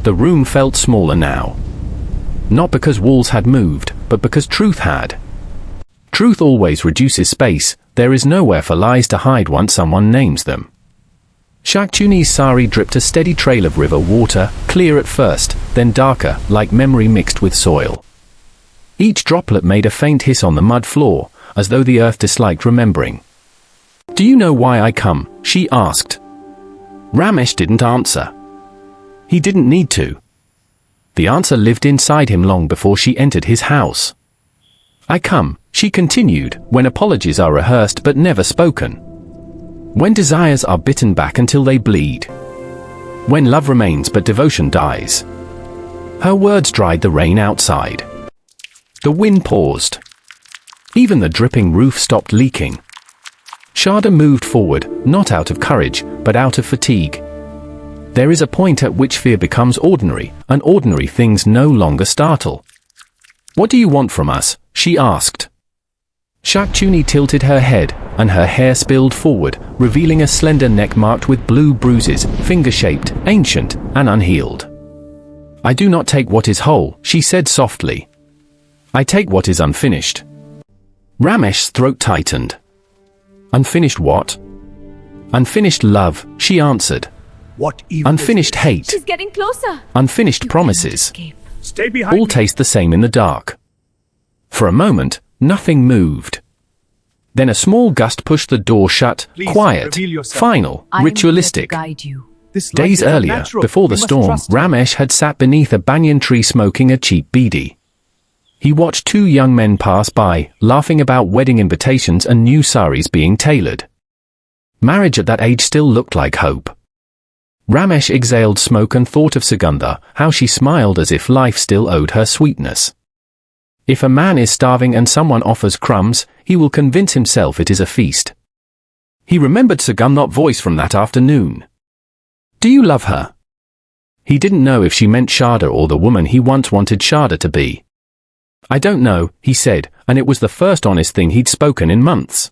The room felt smaller now. Not because walls had moved, but because truth had. Truth always reduces space. There is nowhere for lies to hide once someone names them. Shakchunni's sari dripped a steady trail of river water, clear at first, then darker, like memory mixed with soil. Each droplet made a faint hiss on the mud floor, as though the earth disliked remembering. "Do you know why I come?" she asked. Ramesh didn't answer. He didn't need to. The answer lived inside him long before she entered his house. "I come," she continued, "when apologies are rehearsed but never spoken. When desires are bitten back until they bleed. When love remains but devotion dies." Her words dried the rain outside. The wind paused. Even the dripping roof stopped leaking. Sharda moved forward, not out of courage, but out of fatigue. There is a point at which fear becomes ordinary, and ordinary things no longer startle. "What do you want from us?" she asked. Shakchunni tilted her head, and her hair spilled forward, revealing a slender neck marked with blue bruises, finger-shaped, ancient, and unhealed. "I do not take what is whole," she said softly. "I take what is unfinished." Ramesh's throat tightened. "Unfinished what?" "Unfinished love," she answered. What evil? Unfinished hate. She's getting closer. Unfinished promises. Stay behind All me. taste the same in the dark. For a moment, nothing moved. Then a small gust pushed the door shut, Please, quiet, reveal yourself. final, ritualistic. Guide you. This light Days is earlier, unnatural. before the We must storm, trust him. Ramesh had sat beneath a banyan tree smoking a cheap bidi. He watched two young men pass by, laughing about wedding invitations and new saris being tailored. Marriage at that age still looked like hope. Ramesh exhaled smoke and thought of Sugandha, how she smiled as if life still owed her sweetness. If a man is starving and someone offers crumbs, he will convince himself it is a feast. He remembered Sugandha's voice from that afternoon. "Do you love her?" He didn't know if she meant Sharda or the woman he once wanted Sharda to be. "I don't know," he said, and it was the first honest thing he'd spoken in months.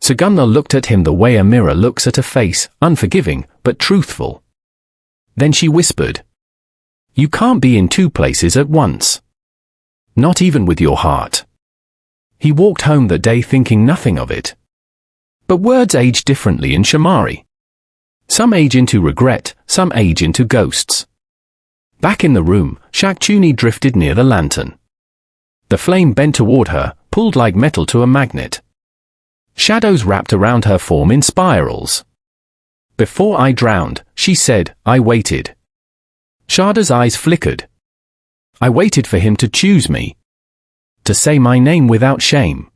Sugandha looked at him the way a mirror looks at a face, unforgiving, but truthful. Then she whispered, "You can't be in two places at once. Not even with your heart." He walked home that day thinking nothing of it. But words age differently in Shamari. Some age into regret, some age into ghosts. Back in the room, Shakchunni drifted near the lantern. The flame bent toward her, pulled like metal to a magnet. Shadows wrapped around her form in spirals. "Before I drowned," she said, "I waited." Sharda's eyes flickered. "I waited for him to choose me. To say my name without shame.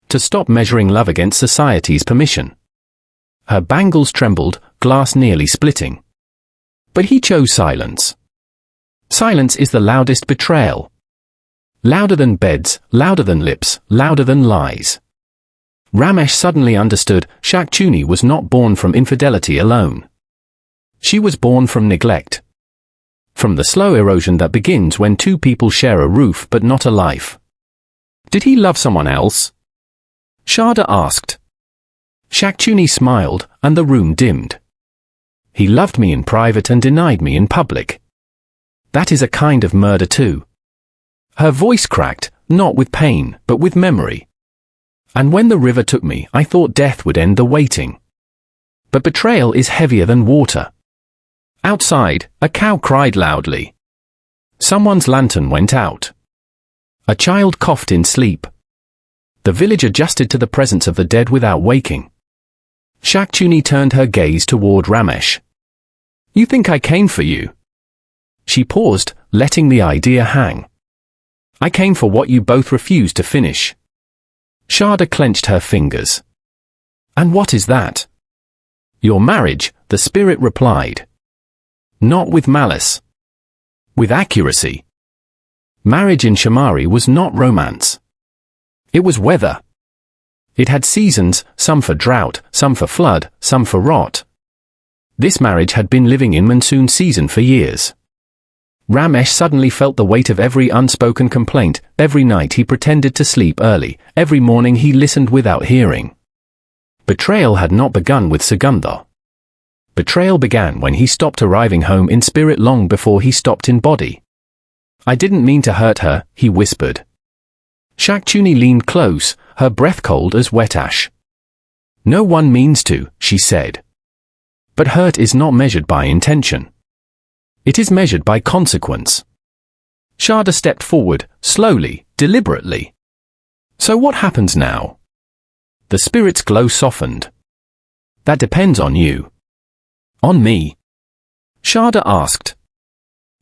To stop measuring love against society's permission." Her bangles trembled, glass nearly splitting. But he chose silence. Silence is the loudest betrayal. Louder than beds, louder than lips, louder than lies. Ramesh suddenly understood Shakchunni was not born from infidelity alone. She was born from neglect. From the slow erosion that begins when two people share a roof but not a life. "Did he love someone else?" Sharda asked. Shakchunni smiled, and the room dimmed. "He loved me in private and denied me in public. That is a kind of murder too." Her voice cracked, not with pain, but with memory. "And when the river took me, I thought death would end the waiting. But betrayal is heavier than water." Outside, a cow cried loudly. Someone's lantern went out. A child coughed in sleep. The village adjusted to the presence of the dead without waking. Shakchunni turned her gaze toward Ramesh. "You think I came for you?" She paused, letting the idea hang. "I came for what you both refused to finish." Sharda clenched her fingers. "And what is that?" "Your marriage," the spirit replied. "Not with malice. With accuracy." Marriage in Shamari was not romance. It was weather. It had seasons, some for drought, some for flood, some for rot. This marriage had been living in monsoon season for years. Ramesh suddenly felt the weight of every unspoken complaint. Every night he pretended to sleep early, every morning he listened without hearing. Betrayal had not begun with Sugandha. Betrayal began when he stopped arriving home in spirit long before he stopped in body. I didn't mean to hurt her, he whispered. Shakchunni leaned close, her breath cold as wet ash. No one means to, she said. But hurt is not measured by intention. It is measured by consequence. Sharda stepped forward, slowly, deliberately. So what happens now? The spirit's glow softened. That depends on you. On me? Sharda asked.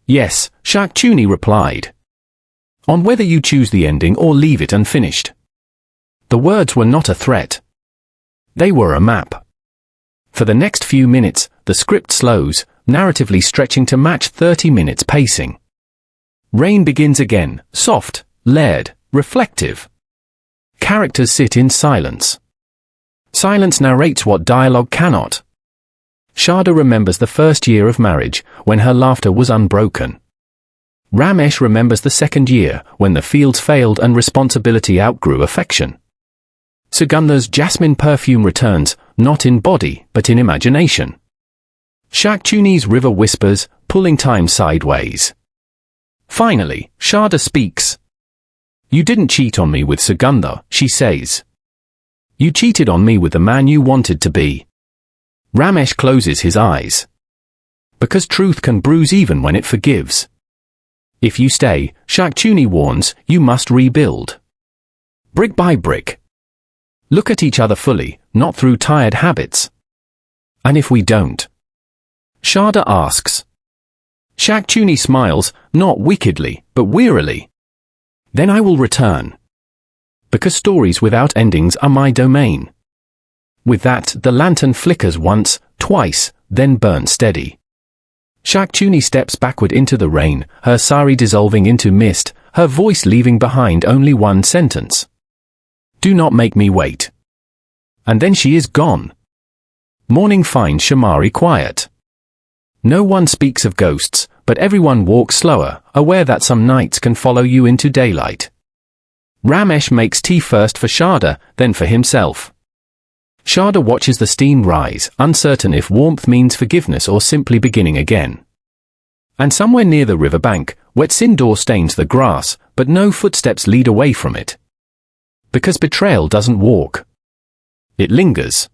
Yes, Shakchunni replied. On whether you choose the ending or leave it unfinished. The words were not a threat. They were a map. For the next few minutes, the script slows, narratively stretching to match 30 minutes pacing. Rain begins again, soft, layered, reflective. Characters sit in silence. Silence narrates what dialogue cannot. Sharda remembers the first year of marriage, when her laughter was unbroken. Ramesh remembers the second year, when the fields failed and responsibility outgrew affection. Sugandha's jasmine perfume returns, not in body, but in imagination. Shakchunni's river whispers, pulling time sideways. Finally, Sharda speaks. You didn't cheat on me with Sugandha, she says. You cheated on me with the man you wanted to be. Ramesh closes his eyes. Because truth can bruise even when it forgives. If you stay, Shakchunni warns, you must rebuild. Brick by brick. Look at each other fully, not through tired habits. And if we don't? Sharda asks. Shakchunni smiles, not wickedly, but wearily. Then I will return. Because stories without endings are my domain. With that, the lantern flickers once, twice, then burns steady. Shakchunni steps backward into the rain, her sari dissolving into mist, her voice leaving behind only one sentence. Do not make me wait. And then she is gone. Morning finds Shamari quiet. No one speaks of ghosts, but everyone walks slower, aware that some nights can follow you into daylight. Ramesh makes tea first for Sharda, then for himself. Sharda watches the steam rise, uncertain if warmth means forgiveness or simply beginning again. And somewhere near the riverbank, wet sindoor stains the grass, but no footsteps lead away from it. Because betrayal doesn't walk. It lingers.